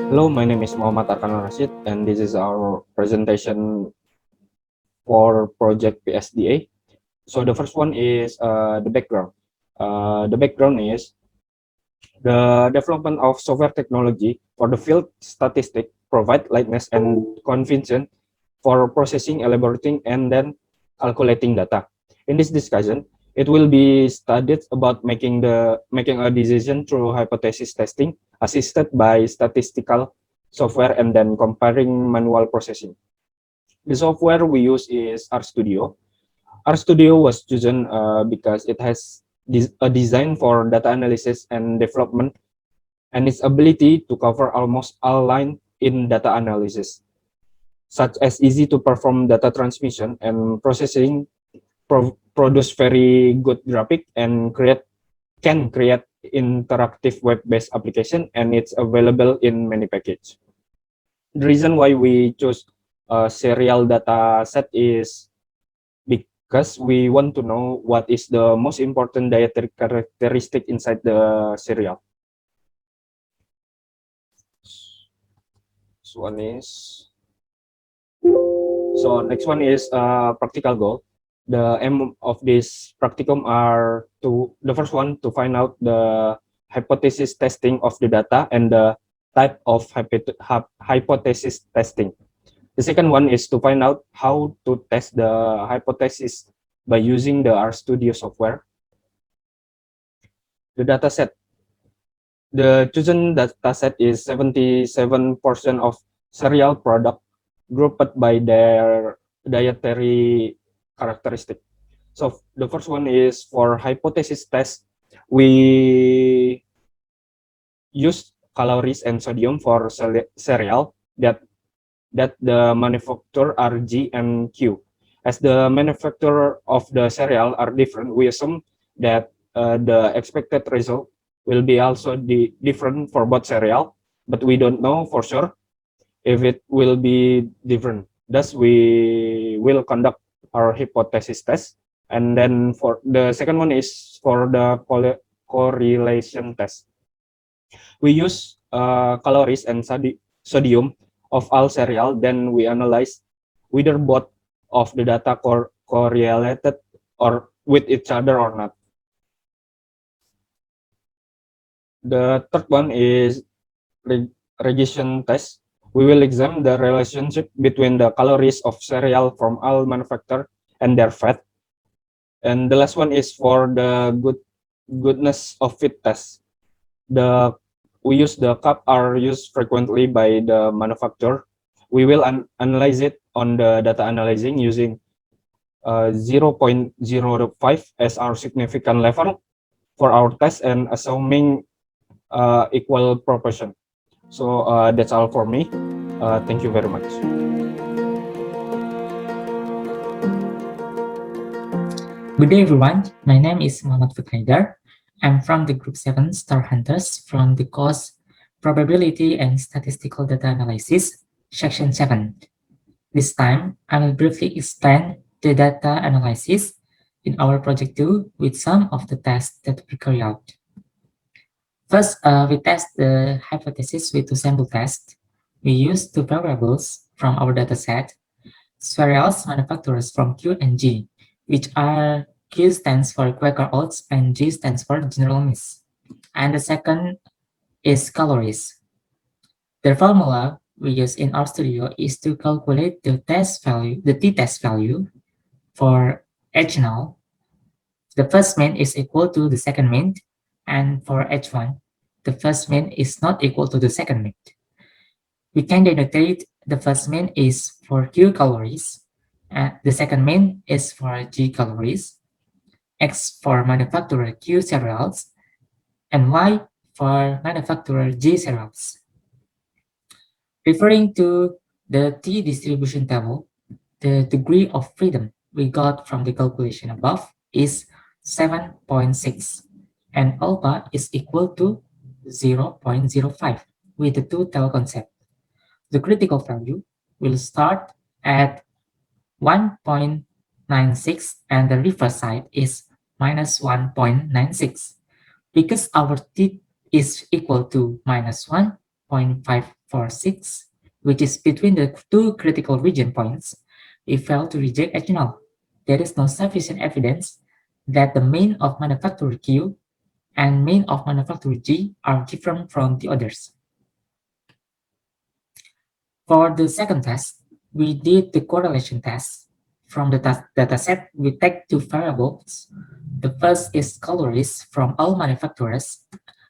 Hello, my name is Muhammad Arkan Rashid, and this is our presentation for project PSDA. So the first one is the background. The background is the development of software technology for the field statistic provide lightness and convention for processing, elaborating, and then calculating data. In this discussion, it will be studied about making a decision through hypothesis testing assisted by statistical software and then comparing manual processing. The software we use is RStudio. RStudio was chosen because it has a design for data analysis and development and its ability to cover almost all lines in data analysis, such as easy to perform data transmission and processing, produce very good graphic and can create interactive web-based application, and it's available in many packages. The reason why we chose a serial data set is because we want to know what is the most important dietary characteristic inside the cereal. So next one is practical goal. The aim of this practicum are the first one to find out the hypothesis testing of the data and the type of hypothesis testing. The second one is to find out how to test the hypothesis by using the RStudio software. The data set. The chosen data set is 77% of cereal product grouped by their dietary characteristic. So the first one is for hypothesis test. We use calories and sodium for cereal that the manufacturer are G and Q. As the manufacturer of the cereal are different, we assume that the expected result will be also different for both cereal, but we don't know for sure if it will be different. Thus, we will conduct our hypothesis test. And then for the second one is for the correlation test. We use calories and sodium of all cereal, then we analyze whether both of the data correlated or with each other or not. The third one is regression test. We will examine the relationship between the calories of cereal from all manufacturers and their fat. And the last one is for the goodness of fit test. We use the cup are used frequently by the manufacturer. We will analyze it on the data analyzing using 0.05 as our significant level for our test and assuming equal proportion. So that's all for me. Thank you very much. Good day, everyone. My name is Muhammad Fukaidar. I'm from the Group 7 Star Hunters from the course Probability and Statistical Data Analysis, Section 7. This time, I will briefly explain the data analysis in our Project 2 with some of the tests that we carry out. First, we test the hypothesis with two sample tests. We use two variables from our dataset, cereals manufacturers from Q and G, which are Q stands for Quaker Oats and G stands for General Mills. And the second is calories. The formula we use in RStudio is to calculate the t-test value for H0. The first mean is equal to the second mean, and for H1, the first mean is not equal to the second mean. We can denotate the first mean is for Q calories, and the second mean is for G calories, X for manufacturer Q cereals, and Y for manufacturer G cereals. Referring to the T distribution table, the degree of freedom we got from the calculation above is 7.6, and alpha is equal to 0.05 with the two-tail concept. The critical value will start at 1.96 and the reverse side is minus 1.96. Because our t is equal to minus 1.5 for 6, which is between the two critical region points, we fail to reject H null. There is no sufficient evidence that the main of manufacturer Q and main of manufacturer G are different from the others. For the second test, we did the correlation test. From the dataset, we take two variables. The first is calories from all manufacturers,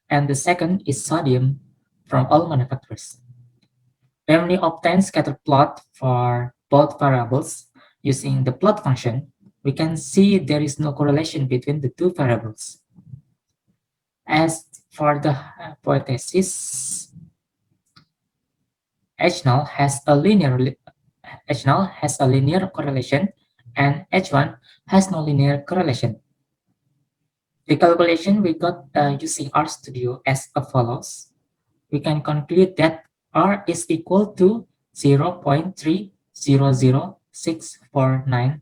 and the second is sodium from all manufacturers. When we obtain scatter plot for both variables using the plot function, we can see there is no correlation between the two variables. As for the hypothesis, H null has a linear correlation and H1 has no linear correlation. The calculation we got using RStudio as follows. We can conclude that R is equal to 0.300649,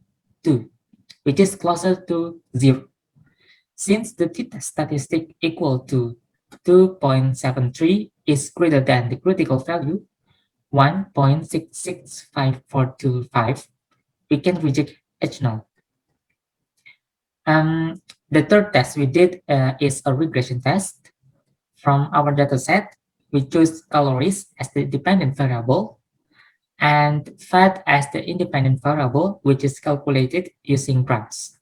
which is closer to 0. Since the t-test statistic equal to 2.73 is greater than the critical value, 1.665425, we can reject H null. The third test we did is a regression test. From our dataset, we choose calories as the dependent variable and fat as the independent variable, which is calculated using grams.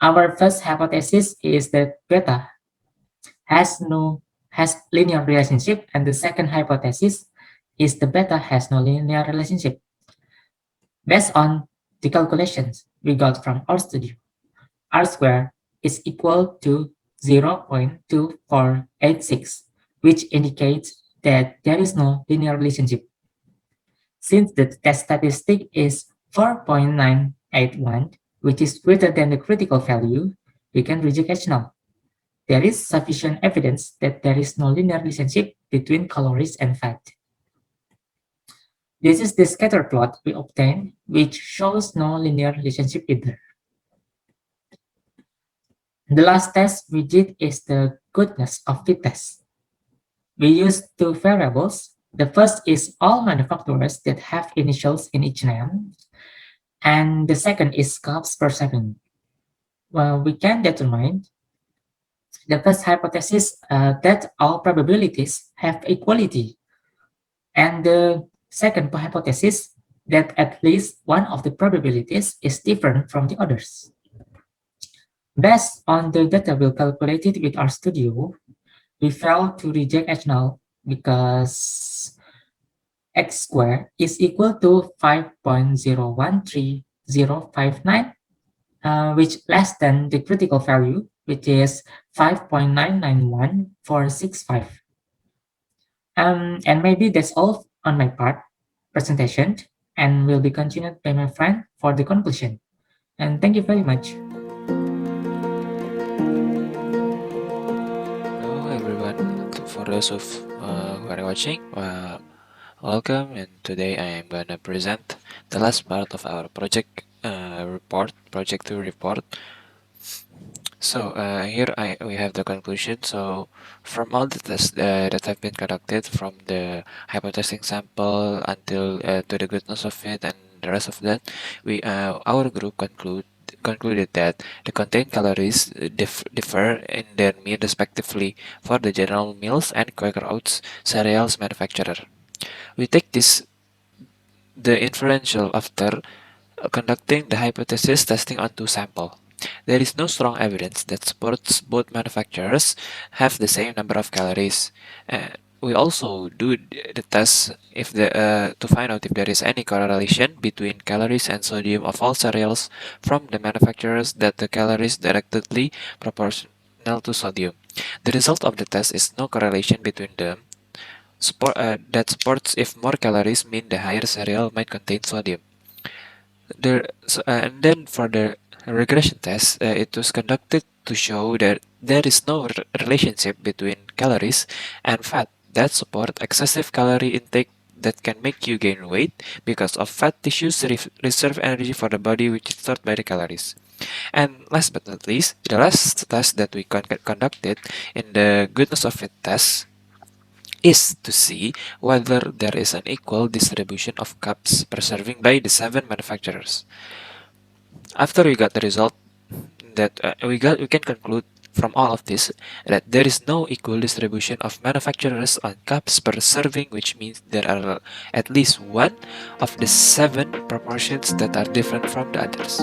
Our first hypothesis is that beta has linear relationship, and the second hypothesis is the beta has no linear relationship. Based on the calculations we got from RStudio, R squared is equal to 0.2486, which indicates that there is no linear relationship. Since the test statistic is 4.981, which is greater than the critical value, we can reject H null. There is sufficient evidence that there is no linear relationship between calories and fat. This is the scatter plot we obtained, which shows no linear relationship either. The last test we did is the goodness of fit test. We used two variables. The first is all manufacturers that have initials in each name, and the second is cups per second. Well, we can determine the first hypothesis that all probabilities have equality, and the second hypothesis that at least one of the probabilities is different from the others. Based on the data we calculated with RStudio, we failed to reject H null because x squared is equal to 5.013059, which less than the critical value, which is 5.991465. And maybe that's all on my part presentation, and will be continued by my friend for the conclusion. And thank you very much. Hello everyone, for those of who are watching, welcome, and today I am gonna present the last part of our project 2 report. So here we have the conclusion. So from all the tests that have been conducted, from the hypothesizing sample until to the goodness of it and the rest of that, we our group concluded that the contained calories differ in their mean respectively for the General Mills and Quaker Oats cereals manufacturer. We take the inferential after conducting the hypothesis testing on two samples. There is no strong evidence that supports both manufacturers have the same number of calories. We also do the test to find out if there is any correlation between calories and sodium of all cereals from the manufacturers that the calories directly proportional to sodium. The result of the test is no correlation between them. That supports if more calories mean the higher cereal might contain sodium. And then for the regression test, it was conducted to show that there is no relationship between calories and fat that support excessive calorie intake that can make you gain weight because of fat tissues reserve energy for the body, which is stored by the calories. And last but not least, the last test that we conducted in the goodness of it test is to see whether there is an equal distribution of cups per serving by the 7 manufacturers. After we got the result that we can conclude from all of this that there is no equal distribution of manufacturers on cups per serving, which means there are at least one of the 7 proportions that are different from the others.